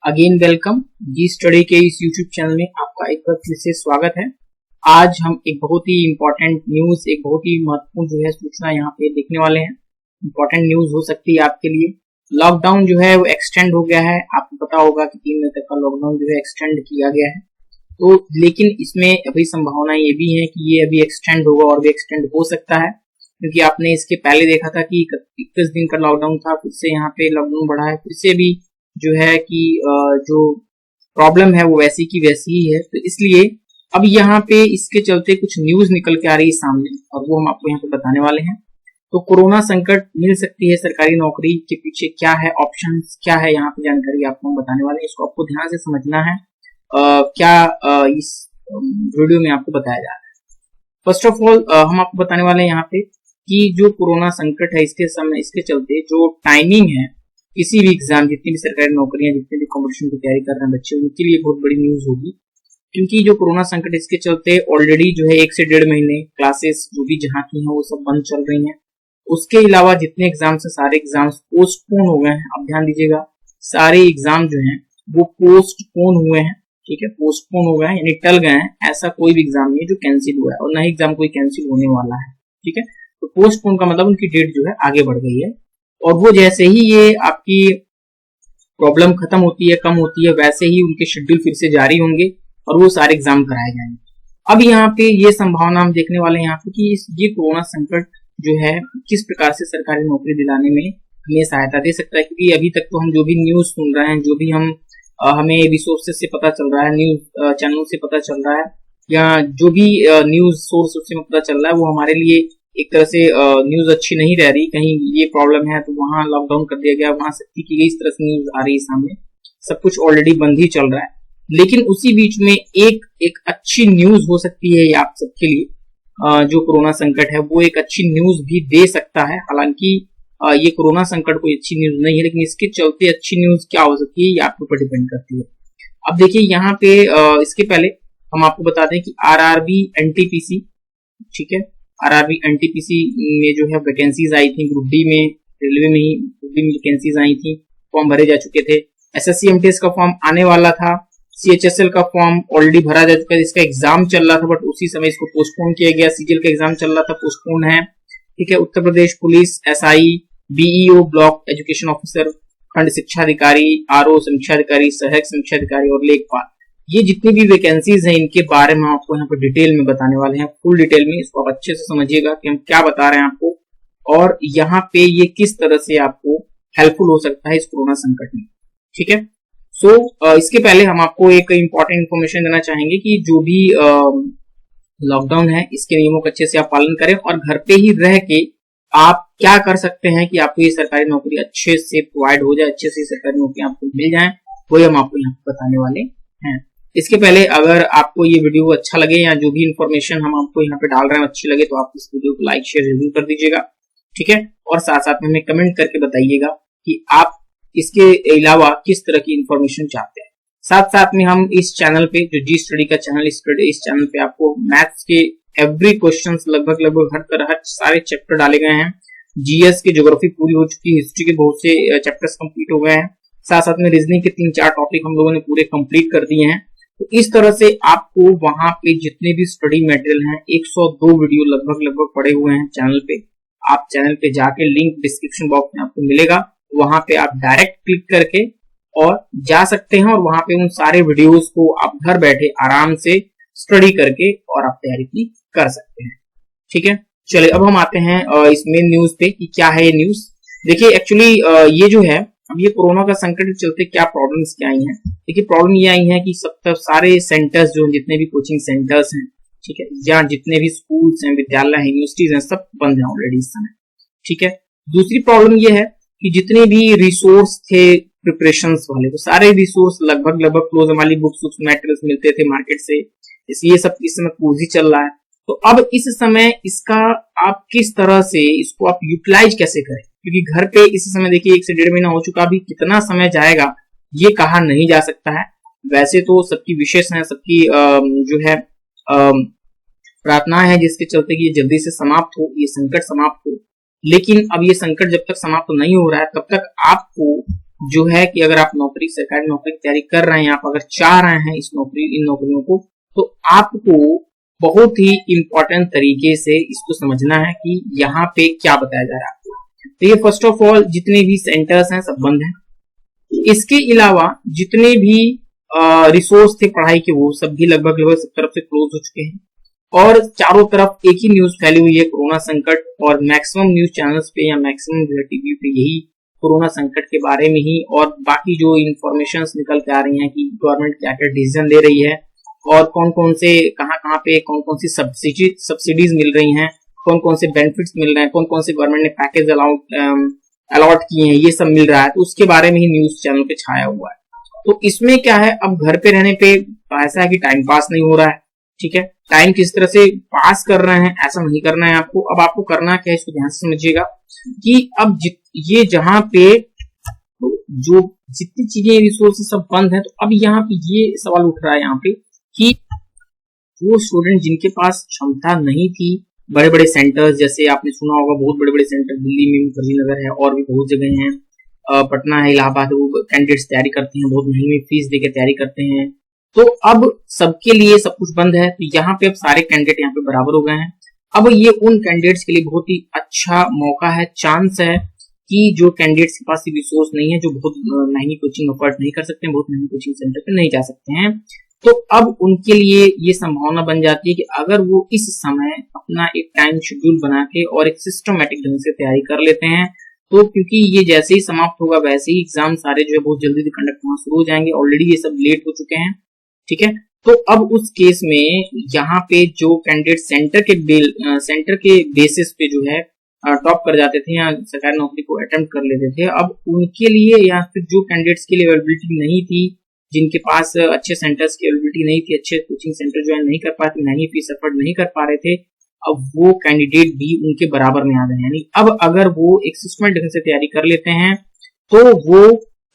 Again welcome जी study के इस YouTube channel में आपका एक बार फिर से स्वागत है। आज हम एक बहुत ही इम्पोर्टेंट न्यूज, एक बहुत ही महत्वपूर्ण जो है सूचना यहाँ पे देखने वाले हैं। इम्पोर्टेंट न्यूज हो सकती है आपके लिए। लॉकडाउन जो है वो एक्सटेंड हो गया है। आपको पता होगा कि 3 मई तक का लॉकडाउन जो है एक्सटेंड किया गया है। तो लेकिन इसमें अभी संभावना ये भी है कि ये अभी एक्सटेंड होगा और भी एक्सटेंड हो सकता है, क्योंकि आपने इसके पहले देखा था कि 21 दिन का लॉकडाउन था, फिर से यहाँ पे लॉकडाउन बढ़ा है, फिर से भी जो है कि जो प्रॉब्लम है वो वैसी की वैसी ही है। तो इसलिए अब यहाँ पे इसके चलते कुछ न्यूज निकल के आ रही है सामने और वो हम आपको यहाँ पे बताने वाले हैं। तो कोरोना संकट मिल सकती है सरकारी नौकरी के पीछे क्या है, ऑप्शंस क्या है, यहाँ पे जानकारी आपको हम बताने वाले हैं। इसको आपको ध्यान से समझना है। इस वीडियो में आपको बताया जा रहा है। फर्स्ट ऑफ ऑल हम आपको बताने वाले हैं यहाँ पे कि जो कोरोना संकट है इसके चलते जो टाइमिंग है किसी भी एग्जाम, जितनी भी सरकारी नौकरियां, जितने भी कॉम्पिटिशन की तैयारी कर रहे हैं बच्चे, उनके लिए बहुत बड़ी न्यूज होगी। क्योंकि जो कोरोना संकट इसके चलते ऑलरेडी जो है 1 से 1.5 महीने क्लासेस जो भी जहाँ की हैं वो सब बंद चल रही हैं। उसके अलावा जितने एग्जाम्स है सारे एग्जाम्स पोस्टपोन हो गए हैं। अब ध्यान दीजिएगा, सारे एग्जाम जो हैं वो पोस्टपोन हुए हैं। ठीक है, पोस्टपोन हो गए हैं यानी टल गए हैं। ऐसा कोई भी एग्जाम नहीं है जो कैंसिल हुआ है और न ही एग्जाम कोई कैंसिल होने वाला है। ठीक है, तो पोस्टपोन का मतलब उनकी डेट जो है आगे बढ़ गई है। और वो जैसे ही ये आपकी प्रॉब्लम खत्म होती है, कम होती है, वैसे ही उनके शेड्यूल फिर से जारी होंगे और वो सारे एग्जाम कराए जाएंगे। अब यहाँ पे ये संभावना हम देखने वाले हैं यहाँ पे कि ये कोरोना संकट जो है किस प्रकार से सरकारी नौकरी दिलाने में हमें सहायता दे सकता है। क्योंकि अभी तक तो हम जो भी न्यूज सुन रहे हैं, जो भी हमें रिसोर्सेज से पता चल रहा है, न्यूज चैनल से पता चल रहा है, या जो भी न्यूज सोर्स उससे पता चल रहा है, वो हमारे लिए एक तरह से न्यूज अच्छी नहीं रह रही। कहीं ये प्रॉब्लम है तो वहां लॉकडाउन कर दिया गया, वहां सख्ती की गई, इस तरह से न्यूज आ रही है सामने। सब कुछ ऑलरेडी बंद ही चल रहा है। लेकिन उसी बीच में एक अच्छी न्यूज हो सकती है आप सबके लिए। जो कोरोना संकट है वो एक अच्छी न्यूज भी दे सकता है। हालांकि ये कोरोना संकट कोई अच्छी न्यूज नहीं है, लेकिन इसके चलते अच्छी न्यूज क्या हो सकती है ये आपके ऊपर डिपेंड करती है। अब देखिए यहाँ पे इसके पहले हम आपको बता दें कि आरआरबी एनटीपीसी, ठीक है, आरआरबी एनटीपीसी में जो है वैकेंसीज आई थी। ग्रुप डी में, रेलवे में ही ग्रुप डी में वैकेंसीज आई थी, फॉर्म भरे जा चुके थे। एसएससी एमटीएस का फॉर्म आने वाला था। सीएचएसएल का फॉर्म ऑलरेडी भरा जा चुका है, इसका एग्जाम चल रहा था बट उसी समय इसको पोस्टपोन किया गया। सीजीएल का एग्जाम चल रहा था, पोस्टपोन है। ठीक है, Uttar Pradesh police, SI, BEO block education officer, खंड शिक्षा अधिकारी, आरओ समीक्षा अधिकारी, सहायक समीक्षा अधिकारी और लेखपाल, ये जितनी भी वैकेंसीज हैं इनके बारे में आपको यहाँ पे डिटेल में बताने वाले हैं, फुल डिटेल में। इसको आप अच्छे से समझिएगा कि हम क्या बता रहे हैं आपको और यहाँ पे ये किस तरह से आपको हेल्पफुल हो सकता है इस कोरोना संकट में। ठीक है, इसके पहले हम आपको एक इम्पोर्टेंट इन्फॉर्मेशन देना चाहेंगे कि जो भी लॉकडाउन है इसके नियमों का अच्छे से आप पालन करें और घर पे ही रह के आप क्या कर सकते हैं कि आपको ये सरकारी नौकरी अच्छे से प्रोवाइड हो जाए, अच्छे से सरकारी नौकरी आपको मिल जाए, वही हम आपको यहाँ पे बताने वाले हैं। इसके पहले अगर आपको ये वीडियो अच्छा लगे या जो भी इन्फॉर्मेशन हम आपको यहाँ पे डाल रहे हैं अच्छी लगे तो आप इस वीडियो को लाइक शेयर जरूर कर दीजिएगा। ठीक है, और साथ साथ में हमें कमेंट करके बताइएगा कि आप इसके अलावा किस तरह की इन्फॉर्मेशन चाहते हैं। साथ साथ में हम इस चैनल पे, जो जी स्टडी का चैनल, इस चैनल पे आपको मैथ्स के एवरी क्वेश्चन लगभग हर सारे चैप्टर डाले गए हैं। जीएस की ज्योग्राफी पूरी हो चुकी है, हिस्ट्री के बहुत से चैप्टर्स कंप्लीट हो गए हैं। साथ साथ में रीजनिंग के 3-4 टॉपिक हम लोगों ने पूरे कंप्लीट कर दिए हैं। तो इस तरह से आपको वहां पे जितने भी स्टडी मटेरियल हैं 102 वीडियो लगभग पड़े हुए हैं चैनल पे। आप चैनल पे जाके लिंक डिस्क्रिप्शन बॉक्स में आपको मिलेगा, वहां पे आप डायरेक्ट क्लिक करके और जा सकते हैं और वहां पे उन सारे वीडियोस को आप घर बैठे आराम से स्टडी करके और आप तैयारी की कर सकते हैं। ठीक है, चलिए अब हम आते हैं इस मेन न्यूज पे कि क्या है ये न्यूज। देखिए एक्चुअली ये जो है अब ये कोरोना का संकट के चलते क्या प्रॉब्लम्स क्या आई हैं। देखिए प्रॉब्लम ये आई है कि सारे सेंटर्स जो जितने भी कोचिंग सेंटर्स हैं, ठीक है, या जितने भी स्कूल्स हैं, विद्यालय हैं, यूनिवर्सिटीज हैं, सब बंद हैं ऑलरेडी इस समय। ठीक है, दूसरी प्रॉब्लम ये है कि जितने भी रिसोर्स थे प्रिपरेशंस वाले, तो सारे रिसोर्स लगभग क्लोज, हमारी बुक्स मटेरियल्स मिलते थे मार्केट से, इसलिए सब इस समय क्लोज ही चल रहा है। तो अब इस समय इसका आप किस तरह से इसको आप यूटिलाइज कैसे करें, क्योंकि घर पे इस समय देखिए 1 से 1.5 महीना हो चुका, अभी कितना समय जाएगा ये कहा नहीं जा सकता है। वैसे तो सबकी विशेष है, सबकी जो है प्रार्थना है जिसके चलते कि ये जल्दी से समाप्त हो, ये संकट समाप्त हो। लेकिन अब ये संकट जब तक समाप्त नहीं हो रहा है तब तक आपको जो है कि अगर आप नौकरी, सरकारी नौकरी की तैयारी कर रहे हैं, आप अगर चाह रहे हैं इन नौकरियों को, तो आपको बहुत ही इंपॉर्टेंट तरीके से इसको समझना है कि यहाँ पे क्या बताया जा रहा है आपको। तो ये फर्स्ट ऑफ ऑल जितने भी सेंटर्स हैं सब बंद हैं। इसके अलावा जितने भी रिसोर्स थे पढ़ाई के वो सब भी लगभग सब तरफ से क्लोज हो चुके हैं, और चारों तरफ एक ही न्यूज फैली हुई है, कोरोना संकट, और मैक्सिमम न्यूज चैनल्स पे या मैक्सिमम टीवी पे यही कोरोना संकट के बारे में ही, और बाकी जो इंफॉर्मेशंस निकल के आ रही हैं कि गवर्नमेंट क्या क्या डिसीजन ले रही है, और कौन कौन से कहाँ पे कौन कौन सी सब्सिडीज मिल रही हैं, कौन कौन से बेनिफिट्स मिल रहे हैं, कौन कौन से गवर्नमेंट ने पैकेज अलॉट किए हैं, ये सब मिल रहा है। तो उसके बारे में ही न्यूज चैनल पे छाया हुआ है। तो इसमें क्या है, अब घर पे रहने पे ऐसा है कि टाइम पास नहीं हो रहा है, ठीक है। टाइम किस तरह से पास कर रहे हैं ऐसा नहीं करना है आपको। अब आपको करना क्या है, इसको ध्यान से समझिएगा कि अब ये जहां पे तो जो जितनी चीजें रिसोर्सेस सब बंद है, तो अब यहाँ पे ये सवाल उठ रहा है यहाँ पे कि वो स्टूडेंट जिनके पास क्षमता नहीं थी, बड़े बड़े सेंटर्स, जैसे आपने सुना होगा बहुत बड़े बड़े सेंटर दिल्ली में, नगर है, और भी बहुत जगह हैं, पटना है, इलाहाबाद है, वो कैंडिडेट्स तैयारी करते हैं, बहुत महंगी फीस देके तैयारी करते हैं। तो अब सबके लिए सब कुछ बंद है, तो यहाँ पे अब सारे कैंडिडेट यहाँ पे बराबर हो गए हैं। अब ये उन कैंडिडेट्स के लिए बहुत ही अच्छा मौका है, चांस है कि जो कैंडिडेट्स के पास रिसोर्स नहीं है, जो बहुत महंगी कोचिंग अफोर्ड नहीं कर सकते हैं, बहुत महंगी कोचिंग सेंटर पे नहीं जा सकते हैं, तो अब उनके लिए ये संभावना बन जाती है कि अगर वो इस समय अपना एक टाइम शेड्यूल बना के और एक सिस्टमेटिक ढंग से तैयारी कर लेते हैं, तो क्योंकि ये जैसे ही समाप्त होगा वैसे ही एग्जाम सारे जो है बहुत जल्दी कंडक्ट होना शुरू हो जाएंगे, ऑलरेडी ये सब लेट हो चुके हैं, ठीक है। तो अब उस केस में यहाँ पे जो कैंडिडेट सेंटर के बेसिस पे जो है टॉप कर जाते थे या सरकारी नौकरी को अटेम्प्ट कर लेते थे, अब उनके लिए या फिर जो कैंडिडेट्स के लिए अवेलेबिलिटी नहीं थी, जिनके पास अच्छे सेंटर्स की अवेलेबिलिटी नहीं थी, अच्छे कोचिंग सेंटर ज्वाइन नहीं कर पाते, महंगी फीस अफोर्ड नहीं कर पा रहे थे, अब वो कैंडिडेट भी उनके बराबर में आ गए। यानी अब अगर वो एक सिस्टमेटिक ढंग से तैयारी कर लेते हैं तो वो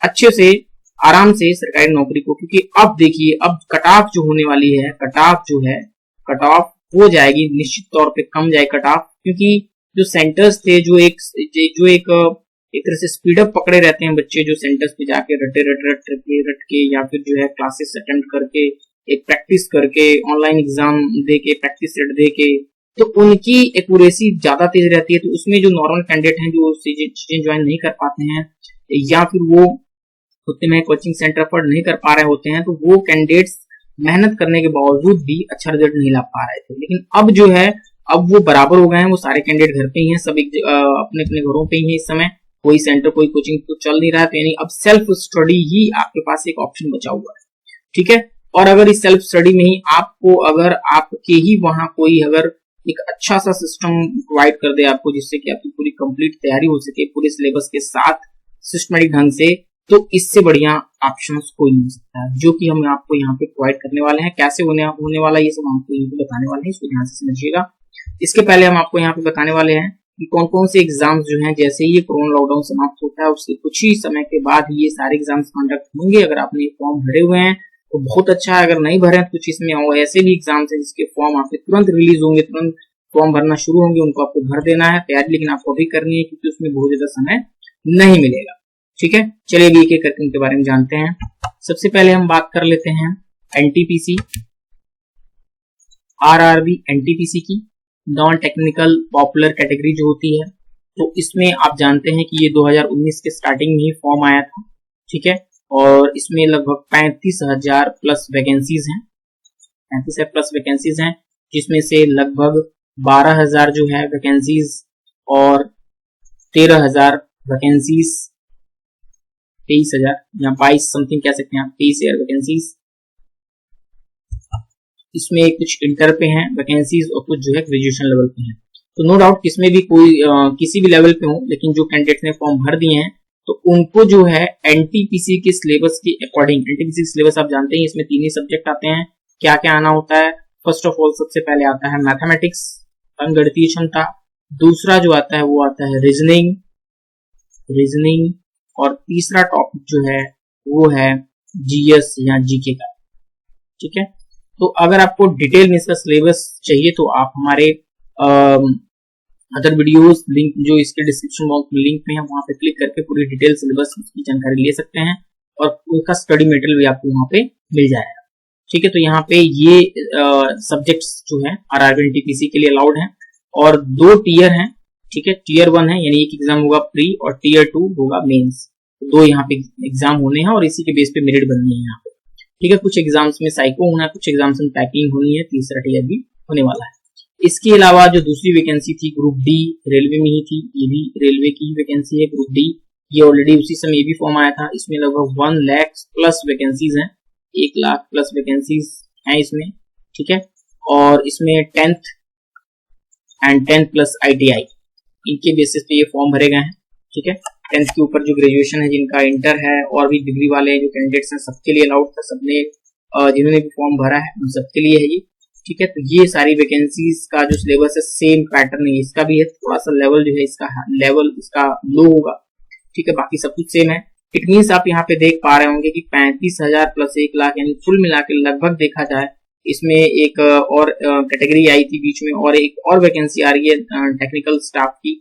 अच्छे से आराम से सरकारी नौकरी को, क्योंकि अब देखिए अब कट ऑफ जो होने वाली है, कट ऑफ हो जाएगी, निश्चित तौर पे कम जाए कट ऑफ, क्योंकि जो सेंटर्स थे जो एक तरह से स्पीड अप पकड़े रहते हैं बच्चे, जो सेंटर्स पे जाके रट के या फिर जो है क्लासेस अटेंड करके, एक प्रैक्टिस करके, ऑनलाइन एग्जाम दे के, प्रैक्टिस सेट दे के, तो उनकी एक्यूरेसी ज्यादा तेज रहती है। तो उसमें जो नॉर्मल कैंडिडेट हैं जो चीजें ज्वाइन नहीं कर पाते हैं या फिर वो उतने में कोचिंग सेंटर पर नहीं कर पा रहे होते हैं, तो वो कैंडिडेट्स मेहनत करने के बावजूद भी अच्छा रिजल्ट नहीं ला पा रहे थे। लेकिन अब जो है अब वो बराबर हो गए हैं, वो सारे कैंडिडेट घर पे ही हैं, सब अपने अपने घरों पे ही हैं इस समय, कोई सेंटर कोई कोचिंग तो चल नहीं रहा है, तो यानी अब सेल्फ स्टडी ही आपके पास एक ऑप्शन बचा हुआ है, ठीक है। और अगर इस सेल्फ स्टडी में ही आपको, अगर आपके ही वहां कोई अगर एक अच्छा सा सिस्टम प्रोवाइड कर दे आपको, जिससे कि आपकी पूरी कंप्लीट तैयारी हो सके पूरे सिलेबस के साथ सिस्टमेटिक ढंग से, तो इससे बढ़िया ऑप्शंस कोई नहीं सकता है, जो कि हम आपको यहाँ पे प्रोवाइड करने वाले हैं। कैसे होने वाला ये सब हम आपको यहाँ पे बताने वाले हैं, इसको ध्यान से समझिएगा। इसके पहले हम आपको यहाँ पे बताने वाले हैं कि कौन कौन से एग्जाम्स जो हैं, जैसे ही कोरोना लॉकडाउन समाप्त होता है उसके कुछ ही समय के बाद ये सारे एग्जाम्स कंडक्ट होंगे। अगर आपने फॉर्म भरे हुए हैं तो बहुत अच्छा है, अगर नहीं भरे हैं कुछ इसमें ऐसे भी एग्जाम्स है जिसके फॉर्म आपके तुरंत रिलीज होंगे, तुरंत फॉर्म भरना शुरू होंगे, उनको आपको भर देना है तैयारी, लेकिन आपको अभी करनी है क्योंकि उसमें बहुत ज्यादा समय नहीं मिलेगा, ठीक है। चलिए अभी एक एक करके उनके बारे में जानते हैं। सबसे पहले हम बात कर लेते हैं एनटीपीसी, आरआरबी एनटीपीसी की नॉन टेक्निकल पॉपुलर कैटेगरी जो होती है। तो इसमें आप जानते हैं कि ये 2019 के स्टार्टिंग में ही फॉर्म आया था, ठीक है। और इसमें लगभग 35,000 प्लस वैकेंसीज हैं, 35,000 प्लस वैकेंसीज हैं, जिसमें से लगभग 12,000 जो है वैकेंसीज और 13,000 वैकेंसीज, 23,000 या 22 समथिंग कह सकते हैं आप, 23,000 वैकेंसीज। इसमें कुछ इंटर पे हैं वैकेंसीज और कुछ जो है ग्रेजुएशन लेवल पे हैं। तो नो डाउट किसमें भी कोई किसी भी लेवल पे हो, लेकिन जो कैंडिडेट ने फॉर्म भर दिए हैं तो उनको जो है एनटीपीसी के सिलेबस के अकॉर्डिंग, एनटीपीसी सिलेबस आप जानते हैं इसमें 3 ही सब्जेक्ट आते हैं, क्या क्या आना होता है। फर्स्ट ऑफ ऑल सबसे पहले आता है मैथमेटिक्स, अंकगणितीय क्षमता। दूसरा जो आता है वो आता है रीजनिंग, और तीसरा टॉपिक जो है वो है जीएस या जीके का, ठीक है। तो अगर आपको डिटेल में इसका सिलेबस चाहिए तो आप हमारे अदर वीडियोस लिंक जो इसके डिस्क्रिप्शन बॉक्स में लिंक में है वहां पे क्लिक करके पूरी डिटेल सिलेबस की जानकारी ले सकते हैं और उसका स्टडी मटेरियल भी आपको वहां पे मिल जाएगा। ठीक है, तो यहाँ पे ये सब्जेक्ट्स जो है RRBNTPC के लिए अलाउड हैं और 2 टीयर हैं। ठीक है, टीयर 1 है यानी एक एग्जाम होगा प्री और टीयर 2 होगा मेंस। 2 यहाँ पे एग्जाम होने हैं और इसी के बेस पे मेरिट बननी है यहाँ पे। ठीक है, कुछ एग्जाम्स में साइको होना है, कुछ एग्जाम्स में पैकिंग होनी है, तीसरा टीयर भी होने वाला है। इसके अलावा जो दूसरी वैकेंसी थी ग्रुप डी, रेलवे में ही थी, ये भी रेलवे की वैकेंसी है ग्रुप डी। ये ऑलरेडी उसी समय ये भी फॉर्म आया था। इसमें लगभग 1 लाख प्लस वैकेंसीज हैं, 1 लाख प्लस वैकेंसीज हैं इसमें। ठीक है, और इसमें 10th एंड 10 प्लस ITI इनके बेसिस पे ये फॉर्म भरे गए हैं। ठीक है, 10th के ऊपर जो ग्रेजुएशन है, जिनका इंटर है और भी डिग्री वाले जो कैंडिडेट्स हैं, सबके लिए अलाउड था। सबने जिन्होंने भी फॉर्म भरा है उन सबके लिए है ये। ठीक है, तो ये सारी वैकेंसीज का जो सिलेबस है सेम पैटर्न है इसका भी है। थोड़ा सा लेवल जो है इसका लो होगा। ठीक है, बाकी सब कुछ सेम है। इट मीन्स आप यहाँ पे देख पा रहे होंगे कि 35,000 प्लस 1 लाख यानी कुल मिला के लगभग देखा जाए इसमें एक और कैटेगरी आई थी बीच में और एक और वैकेंसी आ रही है टेक्निकल स्टाफ की।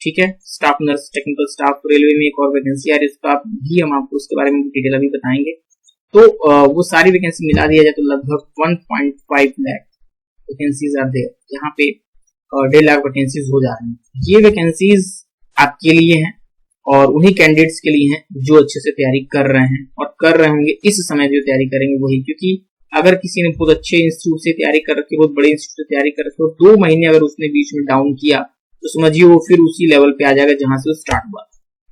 ठीक है, staff nurse technical staff railway में एक और वैकेंसी आ रही है, उसका भी हम आपको उसके बारे में डिटेल अभी बताएंगे। तो वो सारी वैकेंसी मिला दिया जाए तो लगभग 1.5 लाख वैकेंसीज आर देयर। यहाँ पे 1.5 लाख वैकेंसीज हो जा रही हैं। ये वैकेंसीज आपके लिए हैं और उन्हीं कैंडिडेट्स के लिए हैं जो अच्छे से तैयारी कर रहे हैं और कर रहे होंगे इस समय जो तैयारी करेंगे वही। क्योंकि अगर किसी ने बहुत अच्छे इंस्टीट्यूट से तैयारी कर रखी, बहुत बड़े इंस्टीट्यूट से तैयारी कर रखी और 2 महीने अगर उसने बीच में डाउन किया तो समझिए वो फिर उसी लेवल पे आ जाएगा जहां से वो स्टार्ट हुआ।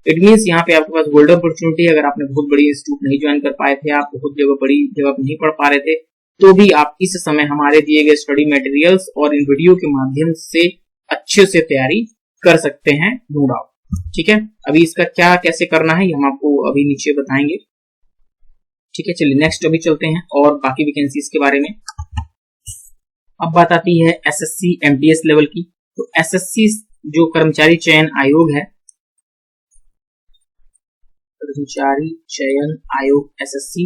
इट मीन्स यहाँ पे आपके पास गोल्डन अपॉर्चुनिटी। अगर आपने बहुत बड़ी इंस्टीट्यूट नहीं ज्वाइन कर पाए थे, आप बहुत बड़ी जगह नहीं पढ़ पा रहे थे, तो भी आप इस समय हमारे दिए गए स्टडी मटेरियल्स और इन वीडियो के माध्यम से अच्छे से तैयारी कर सकते हैं, नो डाउट। ठीक है, अभी इसका क्या कैसे करना है हम आपको अभी नीचे बताएंगे। ठीक है, चलिए नेक्स्ट अभी चलते हैं और बाकी वैकेंसीज के बारे में। अब बात आती है SSC MTS लेवल की। तो SSC जो कर्मचारी चयन आयोग है, कर्मचारी चयन आयोग SSC,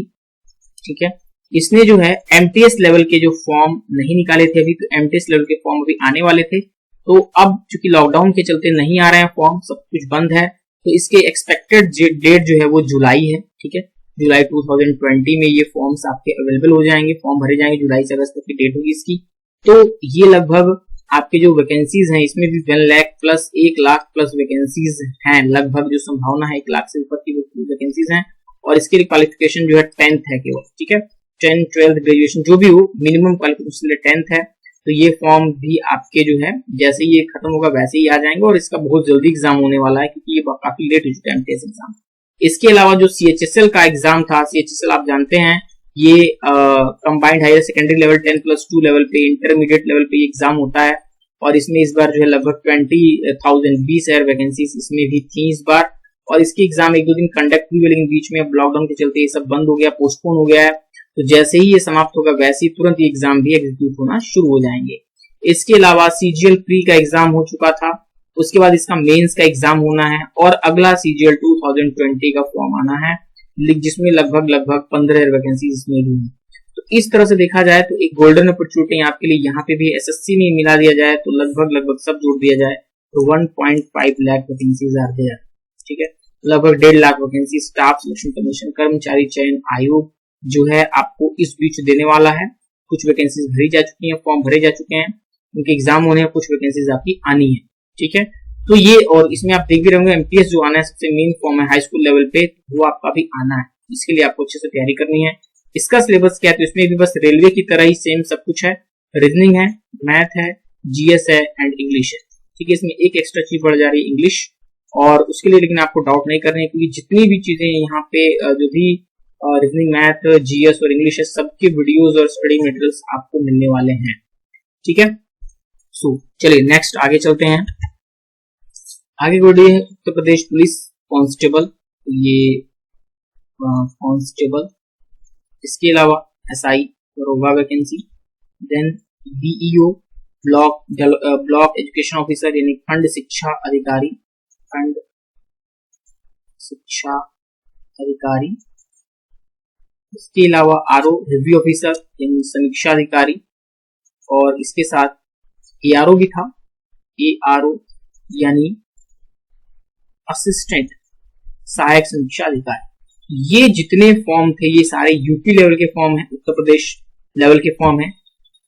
ठीक है, इसने जो है MTS लेवल के जो फॉर्म नहीं निकाले थे अभी, तो MTS लेवल के फॉर्म अभी आने वाले थे। तो अब चूंकि लॉकडाउन के चलते नहीं आ रहे हैं फॉर्म, सब कुछ बंद है, तो इसके एक्सपेक्टेड डेट जो है वो जुलाई है। ठीक है, जुलाई 2020 में ये फॉर्म्स आपके अवेलेबल हो जाएंगे, फॉर्म भरे जाएंगे। जुलाई से अगस्त तक की डेट होगी इसकी। तो ये लगभग आपके जो वैकेंसीज हैं इसमें भी 1 lakh plus 1 lakh plus vacancies हैं। लगभग जो संभावना है 1 लाख से ऊपर की वैकेंसीज हैं और इसके लिए क्वालिफिकेशन जो है 10th है केवल। ठीक है, 10th 12th ग्रेजुएशन जो भी हो, मिनिमम क्वालिफिकेशन 10th है। तो ये फॉर्म भी आपके जो है जैसे ही ये खत्म होगा वैसे ही आ जाएंगे और इसका बहुत जल्दी एग्जाम होने वाला है क्योंकि ये काफी लेट हो चुका है MTS एग्जाम। इसके अलावा जो CHSL का एग्जाम था, CHSL आप जानते हैं ये combined higher secondary level 10+2 level पे, इंटरमीडिएट लेवल पे एग्जाम होता है और इसमें इस बार जो है लगभग 20,020 वैकेंसीज इसमें भी थी इस बार। और इसकी एग्जाम 1-2 दिन कंडक्ट हुई, लेकिन बीच में अब लॉकडाउन के चलते ये सब बंद हो गया, पोस्टपोन हो गया है। तो जैसे ही ये समाप्त होगा वैसे ही तुरंत ये एग्जाम भी एग्जीक्यूट होना शुरू हो जाएंगे। इसके अलावा CGL प्री का एग्जाम हो चुका था, उसके बाद इसका मेंस का एग्जाम होना है और अगला CGL 2020 का फॉर्म आना है जिसमें लगभग 15 वैकेंसी इसमें भी है। तो इस तरह से देखा जाए तो एक गोल्डन अपॉर्चुनिटी आपके लिए यहाँ पे भी SSC में मिला दिया जाए तो लगभग सब जोड़ दिया जाए तो 1.5 लाख वैकेंसीज आर देयर। ठीक है, लगभग 1.5 lakh vacancy staff selection commission कर्मचारी चयन आयोग जो है आपको इस बीच देने वाला है। कुछ वैकेंसीज भरी जा चुकी हैं, फॉर्म भरे जा चुके हैं, उनके एग्जाम होने हैं, कुछ वैकेंसीज आपकी आनी है। ठीक है, तो ये और इसमें आप देख भी रहोगे MTS जो आना है सबसे मेन फॉर्म है हाई स्कूल लेवल पे, वो आपका भी आना है। इसके लिए आपको अच्छे से तैयारी करनी है। इसका सिलेबस क्या है, तो इसमें भी बस रेलवे की तरह ही सेम सब कुछ है। रीजनिंग है, मैथ है, GS है एंड इंग्लिश है। ठीक है, इसमें एक एक्स्ट्रा चीज बढ़ जा रही है इंग्लिश, और उसके लिए लेकिन आपको डाउट नहीं करनी है क्योंकि जितनी भी चीजें यहाँ पे जो भी रीजनिंग, मैथ, GS और इंग्लिश है सबके वीडियोस और स्टडी मटेरियल्स आपको मिलने वाले हैं। ठीक है, सो चलिए नेक्स्ट आगे चलते हैं। आगे बढ़ी है उत्तर प्रदेश पुलिस कांस्टेबल, ये कांस्टेबल। इसके अलावा SI दरोगा vacancy, then BEO block education officer यानी खंड शिक्षा अधिकारी, खंड शिक्षा अधिकारी। इसके अलावा RO रिव्यू ऑफिसर यानी समीक्षा अधिकारी, और इसके साथ ARO भी था, ARO यानी असिस्टेंट सहायक समीक्षा अधिकारी। ये जितने फॉर्म थे ये सारे यूपी लेवल के फॉर्म है, उत्तर प्रदेश लेवल के फॉर्म है।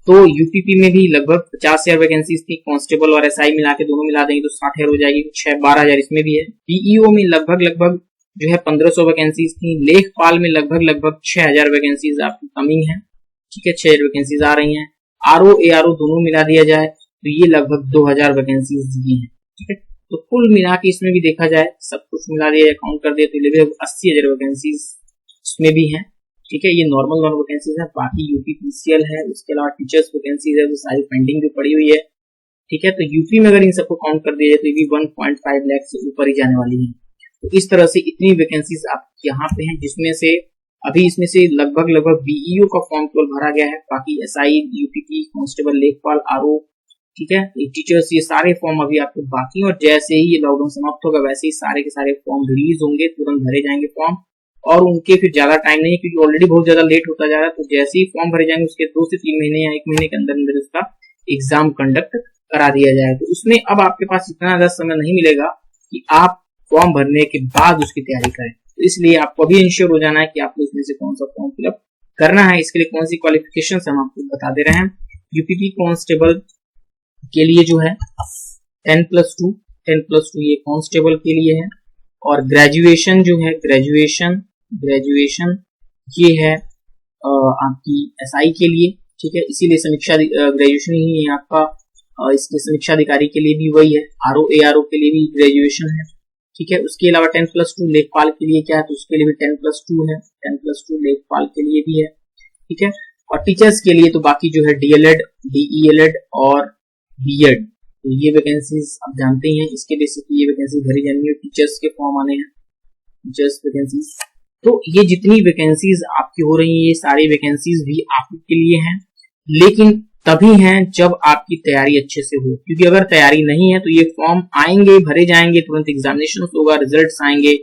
तो यूपीपी में भी लगभग 50,000 वैकेंसीज थी, कांस्टेबल और एसआई मिला के दोनों मिला देंगे तो 60,000 हो जाएगी, 12,000 इसमें भी है। पीईओ में लगभग जो है 1500 वैकेंसीज थी। लेखपाल में लगभग 6,000 वैकेंसीज आपकी कमिंग है, ठीक है, 6,000 वैकेंसीज आ रही हैं। आरओ एआरओ दोनों मिला दिया जाए तो ये लगभग 2,000 वैकेंसीज दिए हैं, ठीक है। तो कुल मिला के इसमें भी देखा जाए, सब कुछ मिला दिया काउंट कर दिया तो लगभग 80,000 वैकेंसीज इसमें भी है, ठीक है। ये नॉर्मल वैकेंसीज है, बाकी यूपी पीसीएल है, उसके अलावा टीचर्स वैकेंसीज है, वो सारी पेंडिंग भी पड़ी हुई है, ठीक है। तो यूपी में अगर इन सबको काउंट कर दिया जाए तो ये भी 1.5 लाख से ऊपर ही जाने वाली है। तो इस तरह से इतनी वैकेंसीज आप यहाँ पे हैं, जिसमें से अभी इसमें से लगभग बीईओ का फॉर्म केवल भरा गया है, बाकी एसआई, यूपीपी, कांस्टेबल, लेखपाल, आरओ, ठीक है, टीचर्स, ये सारे फॉर्म अभी आपको बाकी। और जैसे ही ये लॉकडाउन समाप्त होगा वैसे ही सारे के सारे फॉर्म रिलीज होंगे, तुरंत भरे जाएंगे फॉर्म, और उनके फिर ज्यादा टाइम नहीं है क्योंकि ऑलरेडी बहुत ज्यादा लेट होता जा रहा है। तो जैसे ही फॉर्म भरे जाएंगे उसके 2 से 3 महीने या 1 महीने के अंदर इसका एग्जाम कंडक्ट करा दिया जाए। तो उसमें अब आपके पास इतना ज्यादा समय नहीं मिलेगा कि आप फॉर्म भरने के बाद उसकी तैयारी करें। तो इसलिए आपको अभी इंश्योर हो जाना है कि आपको इसमें से कौन सा फॉर्म फिलअप करना है। इसके लिए कौन सी क्वालिफिकेशन हम आपको बता दे रहे हैं। यूपीपी कांस्टेबल के लिए जो है 10+2 ये कांस्टेबल के लिए है, और ग्रेजुएशन जो है ग्रेजुएशन ये है आपकी एसआई के लिए, ठीक है। इसीलिए समीक्षा ग्रेजुएशन ही है आपका, इसके समीक्षा अधिकारी के लिए भी वही है, आरओ एआरओ के लिए भी ग्रेजुएशन है, ठीक है। उसके अलावा 10+2 लेखपाल के लिए क्या है, तो उसके लिए भी 10+2 है, 10+2 लेखपाल के लिए भी है, ठीक है। और टीचर्स के लिए तो बाकी जो है डीएलएड, डीईएलएड और बीएड, तो ये वैकेंसीज आप जानते ही हैं, इसके बेसिस पे ये वैकेंसी भरी जानी है। टीचर्स के फॉर्म आने हैं, टीचर्स वैकेंसीज। तो ये जितनी वैकेंसीज आपकी हो रही है ये सारी वैकेंसीज भी आपके लिए हैं, लेकिन तभी हैं जब आपकी तैयारी अच्छे से हो। क्योंकि अगर तैयारी नहीं है तो ये फॉर्म आएंगे, भरे जाएंगे, तुरंत एग्जामिनेशन होगा, रिजल्ट्स आएंगे,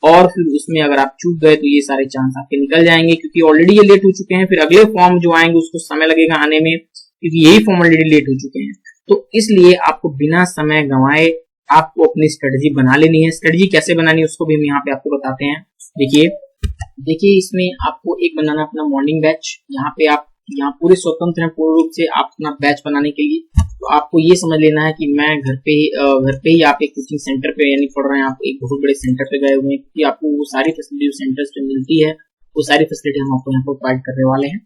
और फिर उसमें अगर आप चूक गए तो ये सारे चांस आपके निकल जाएंगे, क्योंकि ऑलरेडी ये लेट हो चुके हैं। फिर अगले फॉर्म जो आएंगे उसको समय लगेगा आने में, क्योंकि यही फॉर्म ऑलरेडी लेट हो चुके हैं। तो इसलिए आपको बिना समय गंवाए आपको अपनी स्ट्रेटजी बना लेनी है। स्ट्रेटजी कैसे बनानी है उसको भी हम यहाँ पे आपको बताते हैं। देखिए इसमें आपको एक बनाना अपना मॉर्निंग बैच। यहाँ पे आप यहाँ पूरे स्वतंत्र हैं पूर्ण रूप से आप अपना बैच बनाने के लिए। तो आपको ये समझ लेना है कि मैं घर पे ही आप एक कोचिंग सेंटर पे यानी पढ़ रहे हैं, आप एक बहुत बड़े सेंटर पे गए हुए हैं, क्योंकि आपको वो सारी फैसिलिटी सेंटर्स पे मिलती है, वो सारी फैसिलिटी हम आपको यहाँ पर प्रोवाइड करने वाले हैं।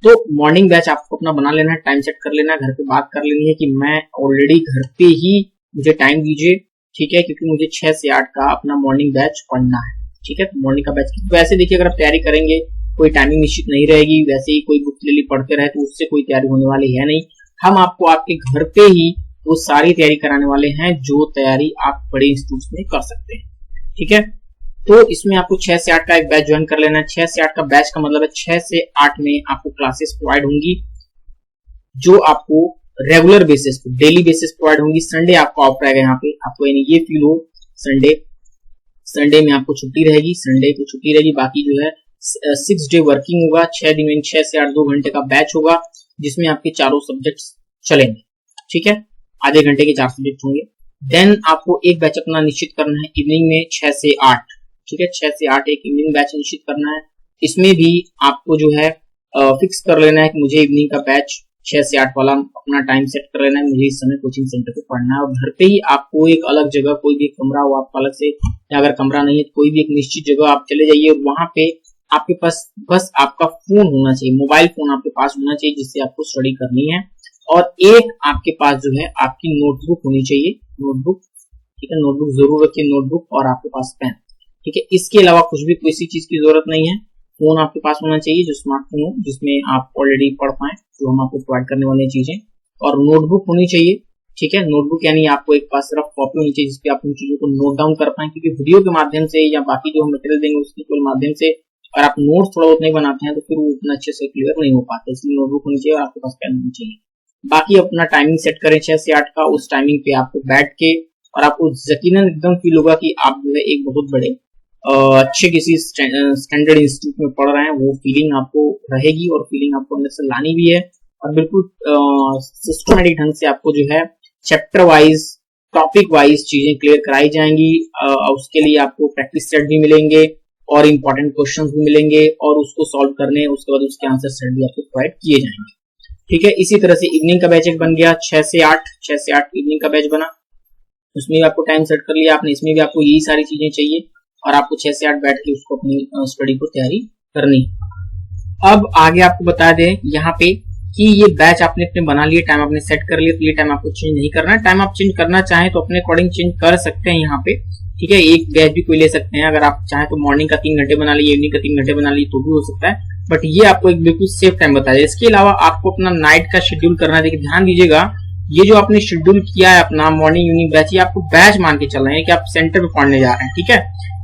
तो मॉर्निंग बैच आपको अपना बना लेना है, टाइम सेट कर लेना है, घर पे बात कर लेनी है कि मैं ऑलरेडी घर पे ही मुझे टाइम दीजिए, ठीक है, क्योंकि मुझे 6 से 8 का अपना मॉर्निंग बैच पढ़ना है, ठीक है। मॉर्निंग का बैच वैसे देखिए अगर आप तैयारी करेंगे कोई टाइमिंग निश्चित नहीं रहेगी, वैसे ही कोई बुक ले ली पढ़ते रहे तो उससे कोई तैयारी होने वाली है नहीं। हम आपको आपके घर पे ही वो सारी तैयारी कराने वाले हैं जो तैयारी आप बड़े इंस्टीट्यूट में कर सकते हैं, ठीक है। तो इसमें आपको 6 से 8 का एक बैच ज्वाइन कर लेना है। 6 से 8 का बैच का मतलब है 6 से 8 में आपको क्लासेस प्रोवाइड होंगी जो आपको रेगुलर बेसिस पे डेली बेसिस प्रोवाइड होंगी। संडे आपको ऑफ रहेगा, यहाँ पे आपको यानी ये फील हो संडे में आपको छुट्टी रहेगी, संडे को छुट्टी रहेगी। बाकी जो है 6 डे वर्किंग होगा, 6 दिन में 6 से 8 2 घंटे का बैच होगा जिसमें आपके चारों सब्जेक्ट्स चलेंगे, ठीक है। आधे घंटे के 4 सब्जेक्ट होंगे। देन आपको एक बैच अपना निश्चित करना है इवनिंग में 6 से 8, ठीक है। 6 से 8 एक इवनिंग बैच निश्चित करना है। इसमें भी आपको जो है फिक्स कर लेना है कि मुझे इवनिंग का बैच 6 से 8 वाला अपना टाइम सेट कर लेना है, मुझे इस समय कोचिंग सेंटर पे पढ़ना है। और घर पे ही आपको एक अलग जगह कोई भी कमरा हो आपका अलग से, या अगर कमरा नहीं है तो कोई भी एक निश्चित जगह आप चले जाइए, वहां पे आपके पास बस आपका फोन होना चाहिए, मोबाइल फोन आपके पास होना चाहिए जिससे आपको स्टडी करनी है। और एक आपके पास जो है आपकी नोटबुक होनी चाहिए, नोटबुक, ठीक है। नोटबुक जरूर रखिए, नोटबुक और आपके पास पेन, ठीक है। इसके अलावा कुछ भी किसी चीज की जरूरत नहीं है। फोन आपके पास होना चाहिए जो स्मार्टफोन हो, जिसमें आप ऑलरेडी पढ़ पाए, जो हम आपको प्रोवाइड करने वाली चीजें। और नोटबुक होनी चाहिए, ठीक है। नोटबुक यानी आपको एक पास रफ कॉपी होनी चाहिए जिसपे आप उन चीजों को नोट डाउन कर पाए, क्योंकि वीडियो के माध्यम से या बाकी जो हम मटेरियल देंगे उसके माध्यम से अगर आप नोट्स थोड़ा बहुत नहीं बनाते हैं तो फिर वो उतना अच्छे से क्लियर नहीं हो पाता। इसलिए नोटबुक होनी चाहिए और आपके पास पेन होनी चाहिए। बाकी अपना टाइमिंग सेट करें 6 से 8 का। उस टाइमिंग पे आपको बैठ के, और आपको यकीनन एकदम फील होगा कि आप जो है एक बहुत बड़े अच्छे किसी स्टैंडर्ड इंस्टीट्यूट में पढ़ रहे हैं, वो फीलिंग आपको रहेगी और फीलिंग आपको अंदर से लानी भी है। और बिल्कुल सिस्टमेटिक ढंग से आपको जो है चैप्टर वाइज टॉपिक वाइज चीजें क्लियर कराई जाएंगी। उसके लिए आपको प्रैक्टिस सेट भी मिलेंगे और इंपॉर्टेंट क्वेश्चंस भी मिलेंगे और उसको सॉल्व करने उसके बाद उसके आंसर सेट भी आपको प्रोवाइड किए जाएंगे। ठीक है, इसी तरह से इवनिंग का बैच एक बन गया 6 से 8 इवनिंग का बैच बना, उसमें भी आपको टाइम सेट कर लिया आपने। इसमें भी आपको यही सारी चीजें चाहिए और आपको 6 से 8 बैठ के उसको अपनी स्टडी को तैयारी करनी। अब आगे आपको बता दें यहाँ पे कि ये बैच आपने अपने बना लिए, टाइम आपने सेट कर लिया, तो ये टाइम आपको चेंज नहीं करना है। टाइम आप चेंज करना चाहें तो अपने अकॉर्डिंग चेंज कर सकते हैं यहाँ पे। ठीक है, एक बैच भी कोई ले सकते हैं, अगर आप चाहें तो मॉर्निंग का 3 घंटे बना लिए, इवनिंग का 3 घंटे बना लिए तो भी हो सकता है, बट ये आपको एक बिल्कुल सेफ टाइम बताया। इसके अलावा आपको अपना नाइट का शेड्यूल करना है। देखिए ध्यान दीजिएगा, ये जो आपने शेड्यूल किया है अपना मॉर्निंग इवनिंग बैच, ये आपको बैच मान के चल रहे हैं कि आप सेंटर पे पढ़ने जा रहे हैं। ठीक है,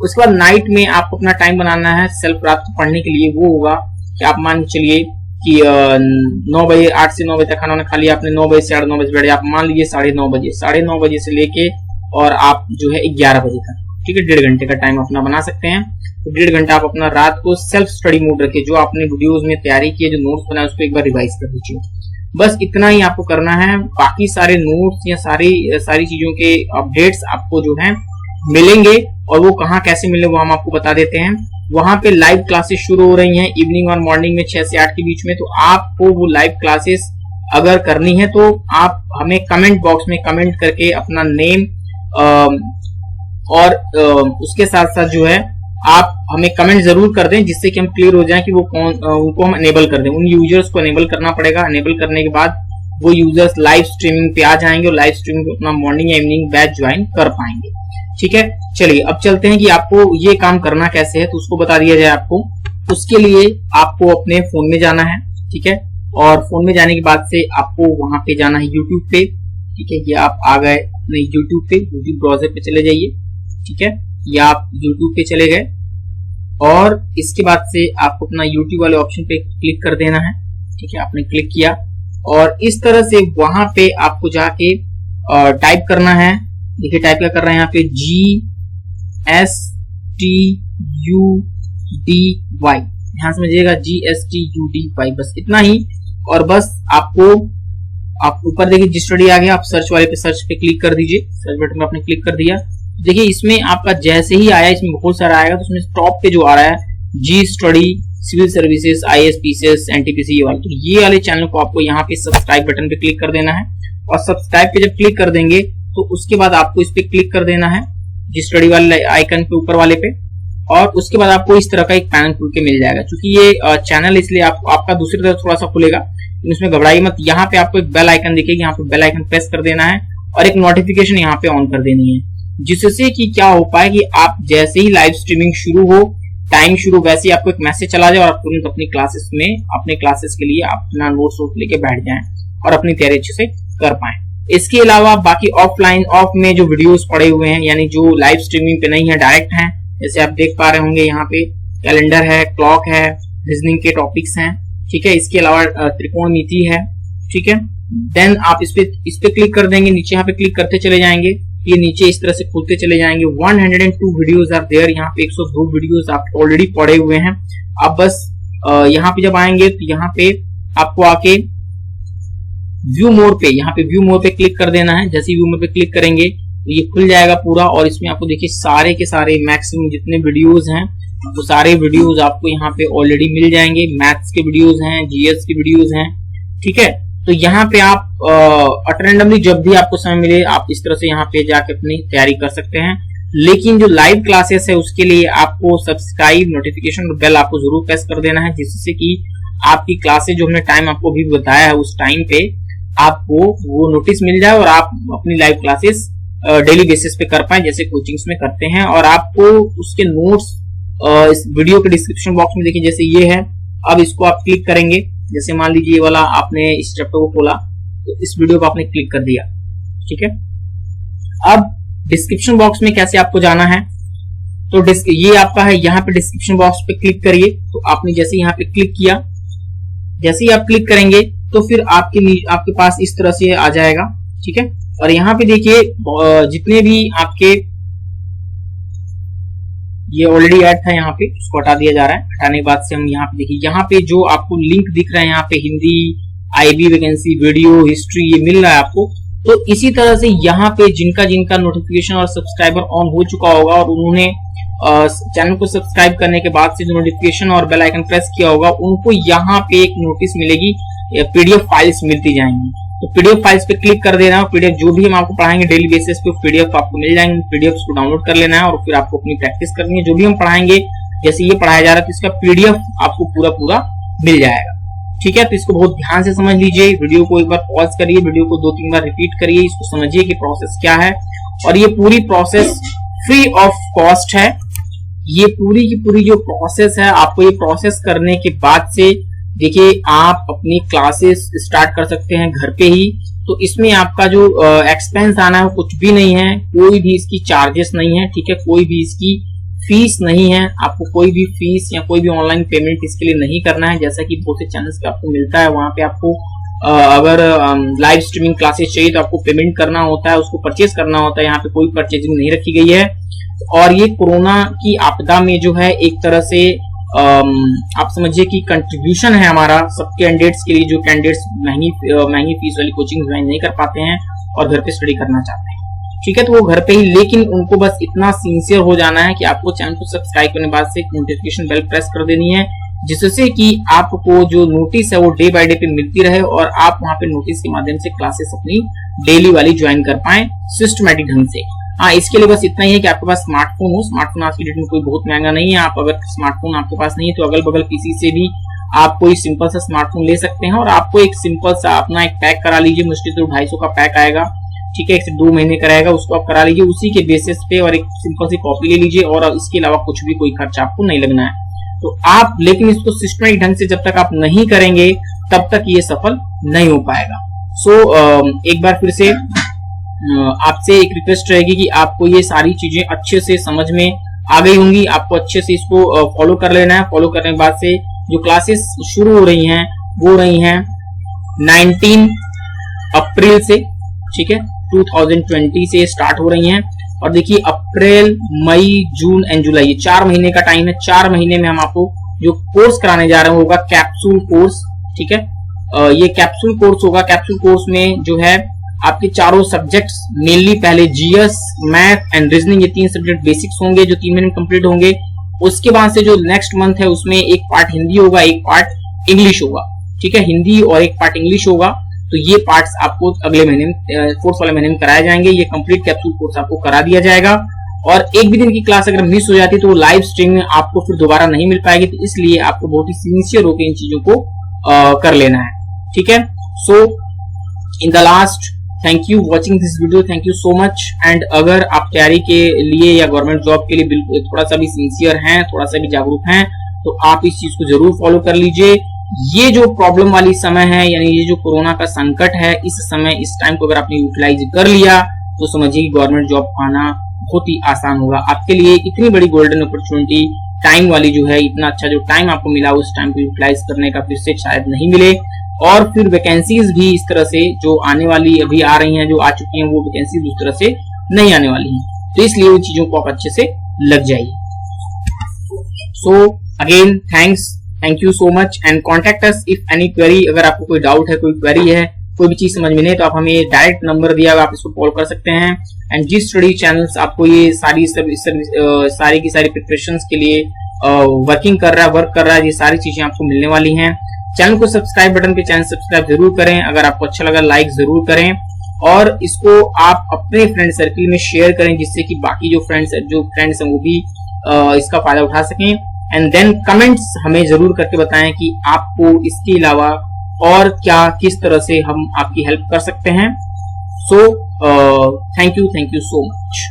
उसके बाद नाइट में आपको अपना टाइम बनाना है सेल्फ रात को पढ़ने के लिए। वो होगा कि आप मान के चलिए कि 9 बजे 8 से 9 बजे तक खाना खा लिया आपने, 9 बजे से 8 9 बजे बैठे, आप मान लीजिए 9:30 बजे से लेके और आप जो है 11 बजे तक। ठीक है, 1.5 घंटे का टाइम अपना बना सकते हैं। तो 1.5 घंटा आप अपना रात को सेल्फ स्टडी मोड रखिए, जो आपने वीडियोस में तैयारी की है, जो नोट्स बनाए उसको एक बार रिवाइज कर दीजिए। बस इतना ही आपको करना है। बाकी सारे नोट्स या सारी चीजों के अपडेट्स आपको जो है मिलेंगे, और वो कहाँ कैसे मिले वो हम आपको बता देते हैं। वहां पे लाइव क्लासेस शुरू हो रही हैं इवनिंग और मॉर्निंग में 6 से 8 के बीच में। तो आपको वो लाइव क्लासेस अगर करनी है तो आप हमें कमेंट बॉक्स में कमेंट करके अपना नेम और उसके साथ साथ जो है आप हमें कमेंट जरूर कर दें, जिससे कि हम क्लियर हो जाएं कि वो उनको हम अनेबल कर दें। उन यूजर्स को अनेबल करना पड़ेगा। अनेबल करने के बाद वो यूजर्स लाइव स्ट्रीमिंग पे आ जाएंगे और लाइव स्ट्रीमिंग पे अपना मॉर्निंग या इवनिंग बैच ज्वाइन कर पाएंगे। ठीक है, चलिए अब चलते हैं कि आपको ये काम करना कैसे है, तो उसको बता दिया जाए आपको। उसके लिए आपको अपने फोन में जाना है। ठीक है, और फोन में जाने के बाद से आपको वहां पे जाना है यूट्यूब पे। ठीक है, ये आप आ गए अपने यूट्यूब पे, यूट्यूब ब्राउजर पे चले जाइए। ठीक है, या आप यूट्यूब पे चले गए और इसके बाद से आपको अपना यूट्यूब वाले ऑप्शन पे क्लिक कर देना है। ठीक है, आपने क्लिक किया और इस तरह से वहां पे आपको जाके टाइप करना है। देखिए टाइप क्या कर रहे हैं यहाँ पे, GSTUDY, ध्यान समझिएगा, GSTUDY, बस इतना ही। और बस आपको आप ऊपर देखिए जी स्टडी आ गया, आप सर्च वाले पे सर्च पे क्लिक कर दीजिए। सर्च बटन पे आपने क्लिक कर दिया। देखिए इसमें आपका जैसे ही आया, इसमें बहुत सारा आएगा, तो उसमें टॉप पे जो आ रहा है G study civil services IAS PCS NTPC ये वाला, तो ये वाले चैनल को आपको यहाँ पे सब्सक्राइब बटन पे क्लिक कर देना है। और सब्सक्राइब पे जब क्लिक कर देंगे तो उसके बाद आपको इस पे क्लिक कर देना है जी स्टडी वाले आइकन पे ऊपर वाले पे, और उसके बाद आपको इस तरह का एक पैनल खुल के मिल जाएगा। क्योंकि ये चैनल इसलिए आपका दूसरी तरफ थोड़ा सा खुलेगा, इसमें घबराइए मत। यहाँ पे आपको एक बेल आइकन दिखेगी, यहाँ पे बेल आइकन प्रेस कर देना है और एक नोटिफिकेशन यहाँ पे ऑन कर देनी है, जिससे कि क्या हो पाए कि आप जैसे ही लाइव स्ट्रीमिंग शुरू हो, टाइम शुरू, वैसे ही आपको एक मैसेज चला जाए और आप तुरंत अपनी क्लासेस में अपने क्लासेस के लिए अपना नोट्स लेके बैठ जाएं और अपनी तैयारी अच्छे से कर पाएं। इसके अलावा बाकी ऑफ में जो वीडियोस पड़े हुए हैं, यानी जो लाइव स्ट्रीमिंग पे नहीं है, डायरेक्ट हैं, जैसे आप देख पा रहे होंगे यहाँ पे कैलेंडर है, क्लॉक है, रीजनिंग के टॉपिक्स हैं। ठीक है, इसके अलावा त्रिकोणमिति है। ठीक है, देन आप इस पे क्लिक कर देंगे, नीचे यहाँ पे क्लिक करते चले जाएंगे, ये नीचे इस तरह से खुलते चले जाएंगे। 102 वीडियोस आर देयर, यहाँ पे 102 वीडियोस आप ऑलरेडी पड़े हुए हैं। आप बस यहाँ पे जब आएंगे तो यहाँ पे आपको आके व्यू मोर पे, यहाँ पे व्यू मोर पे क्लिक कर देना है। जैसे व्यू मोर पे क्लिक करेंगे तो ये खुल जाएगा पूरा, और इसमें आपको देखिए सारे के सारे मैक्सिमम जितने वीडियोस हैं वो सारे वीडियोस आपको यहाँ पे ऑलरेडी मिल जाएंगे। मैथ्स के वीडियोस हैं, GS के वीडियोस हैं। ठीक है, तो यहाँ पे आप अटेंडमली जब भी आपको समय मिले आप इस तरह से यहाँ पे जाके अपनी तैयारी कर सकते हैं। लेकिन जो लाइव क्लासेस है उसके लिए आपको सब्सक्राइब, नोटिफिकेशन और बेल आपको जरूर प्रेस कर देना है, जिससे कि आपकी क्लासेस जो हमने टाइम आपको भी बताया है उस टाइम पे आपको वो नोटिस मिल जाए और आप अपनी लाइव क्लासेस डेली बेसिस पे कर पाए, जैसे कोचिंग्स में करते हैं। और आपको उसके नोट्स इस वीडियो के डिस्क्रिप्शन बॉक्स में देखिए, जैसे ये है, अब इसको आप क्लिक करेंगे। जैसे मान लीजिए ये वाला आपने इस चैप्टर को खोला तो इस वीडियो पर आपने क्लिक कर दिया। ठीक है, अब डिस्क्रिप्शन बॉक्स में कैसे आपको जाना है, तो ये आपका है, यहाँ पे डिस्क्रिप्शन बॉक्स पे क्लिक करिए। तो आपने जैसे यहाँ पे क्लिक किया, जैसे ही आप क्लिक करेंगे तो फिर आपके पास इस तरह से आ जाएगा। ठीक है, और यहाँ पे देखिए जितने भी आपके ये ऑलरेडी ऐड था यहाँ पे, उसको हटा दिया जा रहा है। हटाने के बाद से हम यहाँ पे देखिए, यहाँ पे जो आपको लिंक दिख रहा है यहाँ पे Hindi, IB vacancy, video, history, ये मिल रहा है आपको। तो इसी तरह से यहाँ पे जिनका जिनका नोटिफिकेशन और सब्सक्राइबर ऑन हो चुका होगा और उन्होंने चैनल को सब्सक्राइब करने के बाद से जो नोटिफिकेशन और बेल आइकन प्रेस किया होगा, उनको यहाँ पे एक नोटिस मिलेगी, पीडीएफ फाइल्स मिलती जाएंगी। तो पीडीएफ फाइल्स पे क्लिक कर देना, पीडीएफ जो भी हम आपको पढ़ाएंगे डेली बेसिस पे पीडीएफ आपको मिल जाएंगे, पीडीएफ को डाउनलोड कर लेना है और फिर आपको अपनी प्रैक्टिस करनी है। जो भी हम पढ़ाएंगे, जैसे ये पढ़ाया जा रहा है तो इसका पीडीएफ आपको पूरा मिल जाएगा। ठीक है, तो इसको बहुत ध्यान से समझ लीजिए। वीडियो को एक बार पॉज करिए, वीडियो को 2-3 बार रिपीट करिए, इसको समझिए कि प्रोसेस क्या है। और ये पूरी प्रोसेस फ्री ऑफ कॉस्ट है। ये पूरी की पूरी जो प्रोसेस है, आपको ये प्रोसेस करने के बाद से देखिए आप अपनी क्लासेस स्टार्ट कर सकते हैं घर पे ही। तो इसमें आपका जो एक्सपेंस आना है कुछ भी नहीं है, कोई भी इसकी चार्जेस नहीं है। ठीक है, कोई भी इसकी फीस नहीं है, आपको कोई भी फीस या कोई भी ऑनलाइन पेमेंट इसके लिए नहीं करना है। जैसा कि बहुत से चैनल्स पे आपको मिलता है, वहां पे आपको अगर लाइव स्ट्रीमिंग क्लासेस चाहिए तो आपको पेमेंट करना होता है, उसको परचेज करना होता है। यहाँ पे कोई परचेजिंग नहीं रखी गई है। और ये कोरोना की आपदा में जो है एक तरह से आप समझिए कि कंट्रीब्यूशन है हमारा सब कैंडिडेट्स के लिए, जो कैंडिडेट्स महंगी फीस वाली कोचिंग ज्वाइन नहीं कर पाते हैं और घर पे स्टडी करना चाहते हैं। ठीक है, तो वो घर पे ही, लेकिन उनको बस इतना सिंसियर हो जाना है कि आपको चैनल को सब्सक्राइब करने के बाद से नोटिफिकेशन बेल प्रेस कर देनी है, जिससे कि आपको जो नोटिस है वो डे बाय डे पे मिलती रहे और आप वहां पे नोटिस के माध्यम से क्लासेस अपनी डेली वाली ज्वाइन कर पाए सिस्टमैटिक ढंग से। हाँ, इसके लिए बस इतना ही है कि आपके पास स्मार्टफोन हो। स्मार्टफोन आज की डेट में कोई बहुत महंगा नहीं है। आप अगर स्मार्टफोन आपके पास नहीं है तो अगल बगल पीसी से भी आप कोई सिंपल सा स्मार्टफोन ले सकते हैं और आपको एक सिंपल सा अपना एक पैक करा लीजिए। मुश्किल तो 250 का पैक आएगा। ठीक है, 1 से 2 महीने का रहेगा, उसको आप करा लीजिए उसी के बेसिस पे और एक सिंपल सी कॉपी ले लीजिए और इसके अलावा कुछ भी कोई खर्च आपको नहीं लगना है। तो आप लेकिन इसको सिस्टमैटिक ढंग से जब तक आप नहीं करेंगे तब तक ये सफल नहीं हो पाएगा। सो एक बार फिर से आपसे एक रिक्वेस्ट रहेगी कि आपको ये सारी चीजें अच्छे से समझ में आ गई होंगी, आपको अच्छे से इसको फॉलो कर लेना है। फॉलो करने के बाद से जो क्लासेस शुरू हो रही हैं वो रही हैं 19 अप्रैल से। ठीक है, 2020 से स्टार्ट हो रही हैं और देखिए अप्रैल, मई, जून एंड जुलाई, ये 4 महीने का टाइम है। 4 महीने में हम आपको जो कोर्स कराने जा रहे हैं होगा कैप्सूल कोर्स। ठीक है, ये कैप्सूल कोर्स होगा। कैप्सूल कोर्स में जो है आपके चारों सब्जेक्ट्स, मेनली पहले जीएस, मैथ एंड रीजनिंग, ये 3 सब्जेक्ट बेसिक्स होंगे जो 3 महीने कंप्लीट होंगे। उसके बाद से जो नेक्स्ट मंथ है उसमें एक पार्ट हिंदी होगा, एक पार्ट इंग्लिश होगा। ठीक है, हिंदी और एक पार्ट इंग्लिश होगा। तो ये पार्ट्स आपको अगले महीने में, फोर्थ वाले महीने में कराए जाएंगे। ये कंप्लीट कैप्सूल कोर्स आपको करा दिया जाएगा और एक भी दिन की क्लास अगर मिस हो जाती है तो वो लाइव स्ट्रीम में आपको फिर दोबारा नहीं मिल पाएगी। तो इसलिए आपको बहुत ही सिंसियर होकर इन चीजों को कर लेना है। ठीक है, so in the last, thank you watching this video, thank you so much. And अगर आप तैयारी के लिए या गवर्नमेंट जॉब के लिए बिल्कुल थोड़ा सा भी सिंसियर हैं, थोड़ा सा भी जागरूक हैं, तो आप इस चीज को जरूर फॉलो कर लीजिए। ये जो प्रॉब्लम वाली समय है, यानी ये जो कोरोना का संकट है, इस समय, इस टाइम को अगर आपने यूटिलाइज कर लिया तो समझिए कि गवर्नमेंट जॉब पाना बहुत ही आसान होगा आपके लिए। इतनी बड़ी गोल्डन अपॉर्चुनिटी टाइम वाली जो है, इतना अच्छा जो टाइम आपको मिला उस टाइम को यूटिलाइज करने का फिर से शायद नहीं मिले। और फिर वैकेंसीज भी इस तरह से जो आने वाली अभी आ रही हैं, जो आ चुकी हैं, वो वैकेंसीज उस तरह से नहीं आने वाली हैं। तो इसलिए उन चीजों को आप अच्छे से लग जाइए। So again thank you so much and contact us if any query. अगर आपको कोई डाउट है, कोई क्वेरी है, कोई भी चीज समझ में नहीं तो आप हमें डायरेक्ट नंबर दिया हुआ, आप इसको कॉल कर सकते हैं। एंड जी स्टडी चैनल्स आपको ये सारी की सारी प्रिपरेशंस के लिए वर्क कर रहा है, ये सारी चीजें आपको मिलने वाली हैं। चैनल को सब्सक्राइब बटन पे चैनल सब्सक्राइब जरूर करें। अगर आपको अच्छा लगा लाइक जरूर करें और इसको आप अपने फ्रेंड सर्किल में शेयर करें, जिससे कि बाकी जो फ्रेंड्स हैं वो भी इसका फायदा उठा सकें। एंड देन कमेंट्स हमें जरूर करके बताएं कि आपको इसके अलावा और क्या, किस तरह से हम आपकी हेल्प कर सकते हैं। So thank you so much.